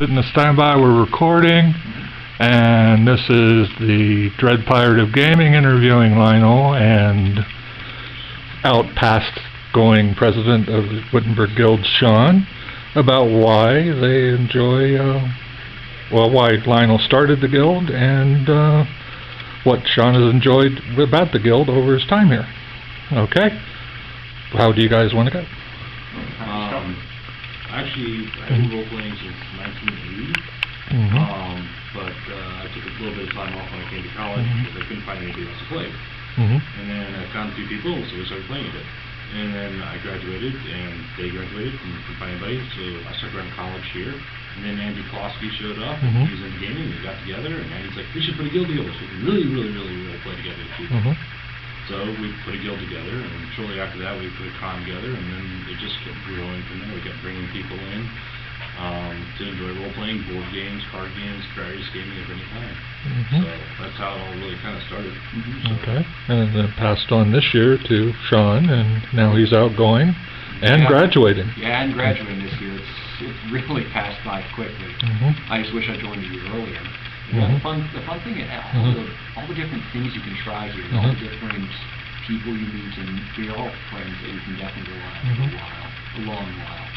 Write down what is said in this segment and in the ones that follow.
Sitting a standby, we're recording, and this is the Dread Pirate of Gaming interviewing Lionel and out past going president of the Wittenburg Guild, Shawn, about why they enjoy, why Lionel started the guild and what Shawn has enjoyed about the guild over his time here. Okay? How do you guys want to go? Actually, I've been role-playing since 1980, but I took a little bit of time off when I came to college because I couldn't find anybody else to play. And then I found a few people, so we started playing it. And then I graduated, and they graduated, and couldn't find anybody, so I started going to college here. And then Andy Klosky showed up, and he was into gaming, and we got together, and Andy's like, we should put a guild together, so we can really play together with people. So we put a guild together, and shortly after that we put a con together, and then it just kept growing from there. We kept bringing people in to enjoy role-playing, board games, card games, various gaming of any kind. So that's how it all really kind of started. Okay, and then passed on this year to Shawn, and now he's outgoing and graduating. Yeah, and graduating this year. It's really passed by quickly. I just wish I joined a year earlier. Yeah, the fun thing is all the different things you can try here, all the different people you meet, and they're all friends that you can definitely rely on for a long while.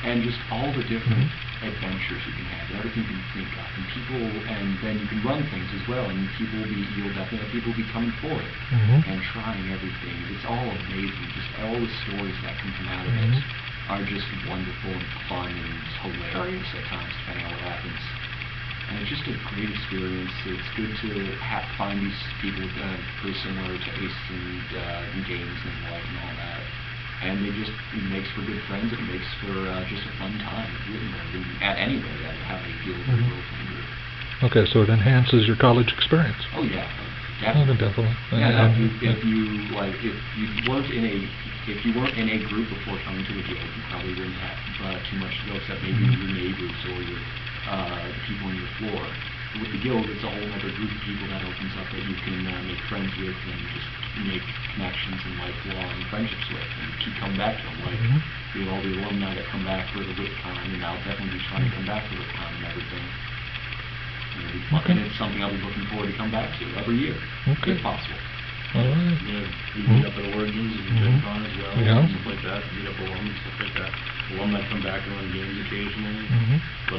And just all the different adventures you can have, everything you can think of, and people, and then you can run things as well, and you'll definitely have people be coming forward and trying everything. It's all amazing, just all the stories that can come out of it are just wonderful and fun and hilarious at times, depending on what happens. And it's just a great experience. It's good to find these people pretty similar to Ace and games and life and all that. And it makes for good friends. It makes for just a fun time at anywhere that having a guild or role-playing group. Okay, so it enhances your college experience. Oh yeah, definitely. Yeah, if you weren't in a group before coming to the guild, you probably wouldn't have too much to go, except maybe your neighbors or your people on your floor. With the guild, it's a whole other group of people that opens up that you can make friends with and just make connections and lifelong friendships with and keep coming back to them. Like we have all the alumni that come back for the WitCon, and I'll definitely be trying to come back for WitCon and everything. And it's something I'll be looking forward to come back to every year, if possible. All right. We meet up at Origins and WitCon as well, and stuff like that. Meet up alums and stuff like that. Alumni come back and run games occasionally. But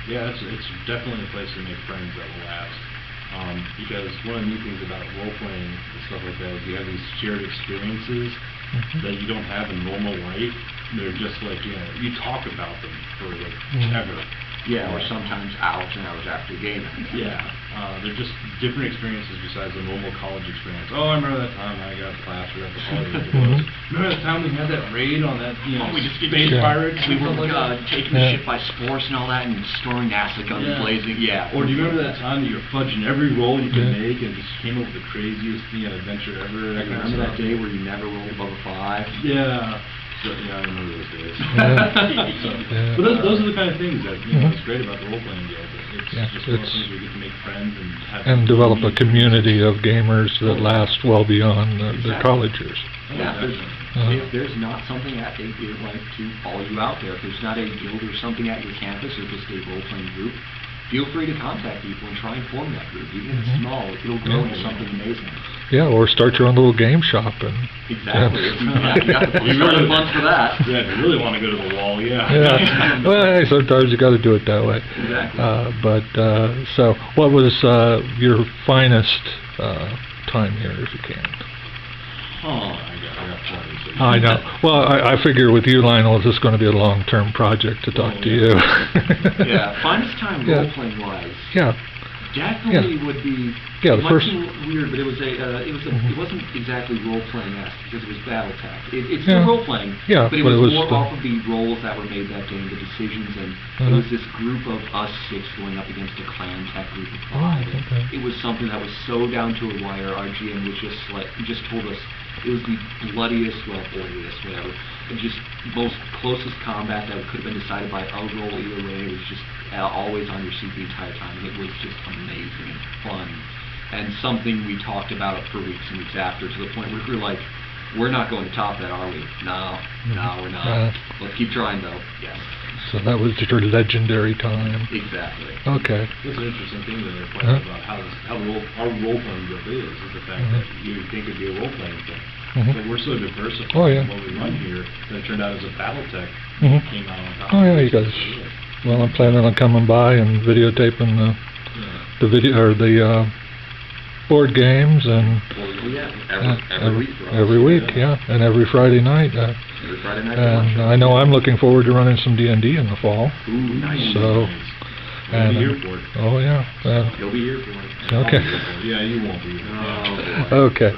yeah, it's definitely a place to make friends that will last. Because one of the neat things about role-playing and stuff like that is you have these shared experiences that you don't have in normal life. They're just like, you talk about them for like ever. Yeah, or sometimes hours and hours after the game. Yeah, they're just different experiences besides the normal college experience. Oh, I remember that time I got plastered at the college. Remember that time we had that raid on that, we just space pirates? We were taking the ship by force and all that, and storing NASA guns blazing. Yeah. Or do you remember that time that you were fudging every roll you could make and just came up with the craziest adventure ever? I remember that day where you never rolled above a 5. Yeah. So, I remember those days. But those are the kind of things that it's great about the role-playing guild. It's just one of those things where you get to make friends and have develop a community of gamers that last well beyond the college years. If there's not something that they would like to follow you out there, if there's not a guild or something at your campus or just a role-playing group, feel free to contact people and try and form that group. Even if it's small, it'll grow into something amazing. Yeah, or start your own little game shop. Exactly. You really funds for that. Yeah, if you really want to go to the wall, Well, hey, sometimes you got to do it that way. Exactly. So what was your finest time here, if you can? I know. Well, I figure with you, Lionel, is this going to be a long-term project to talk to you? Finest time role-playing wise. Definitely would be. The first. Weird, but it wasn't exactly role-playing-esque because it was BattleTech. It's still role-playing, but it was more off of the roles that were made that day and the decisions, and it was this group of us 6 going up against a clan tech group of 5. It was something that was so down to a wire. Our GM was just told us it was the bloodiest, oiliest, whatever, and just most closest combat that could have been decided by a roll either way. It was just always on your seat the entire time, and it was just amazing and fun, and something we talked about for weeks and weeks after, to the point where we were like, We're not going to top that, are we? No, we're not. Let's keep trying, though. Yes. So that was your legendary time. Exactly. Okay. That's an interesting thing that they're pointing about how our role-playing guild is the fact that you would think it'd be a role-playing thing. But we're so diversified in what we run here that it turned out as a Battletech came out on top. Oh yeah, you guys. Well, I'm planning on coming by and videotaping the video or the board games and Every week for us. every week, and every Friday night. Every Friday night. And I know I'm looking forward to running some D&D in the fall. Ooh, nice. So, We'll be here for it. oh yeah. You'll be here for it. Okay. Yeah, you won't be. Oh, boy. Okay.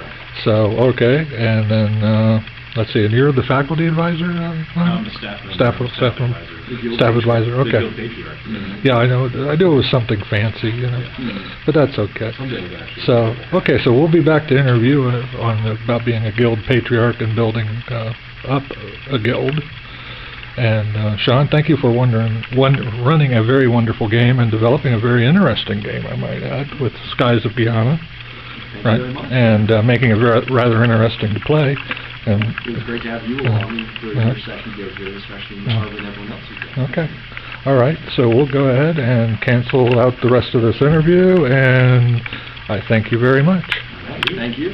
So and then let's see. And you're the faculty advisor? I'm the staff member. Staff advisor. The Okay. guild patriarch. Yeah, I know. I knew it was something fancy, you know, but that's okay. Someday we'll actually. So, okay, so we'll be back to interview about being a guild patriarch and building up a guild. And Shawn, thank you for running a very wonderful game and developing a very interesting game, I might add, with Skies of Guyana, right? And making it rather interesting to play. And It was great to have you along for your session, especially when everyone else is there. okay. All right, so we'll go ahead and cancel out the rest of this interview, and I thank you very much. Thank you.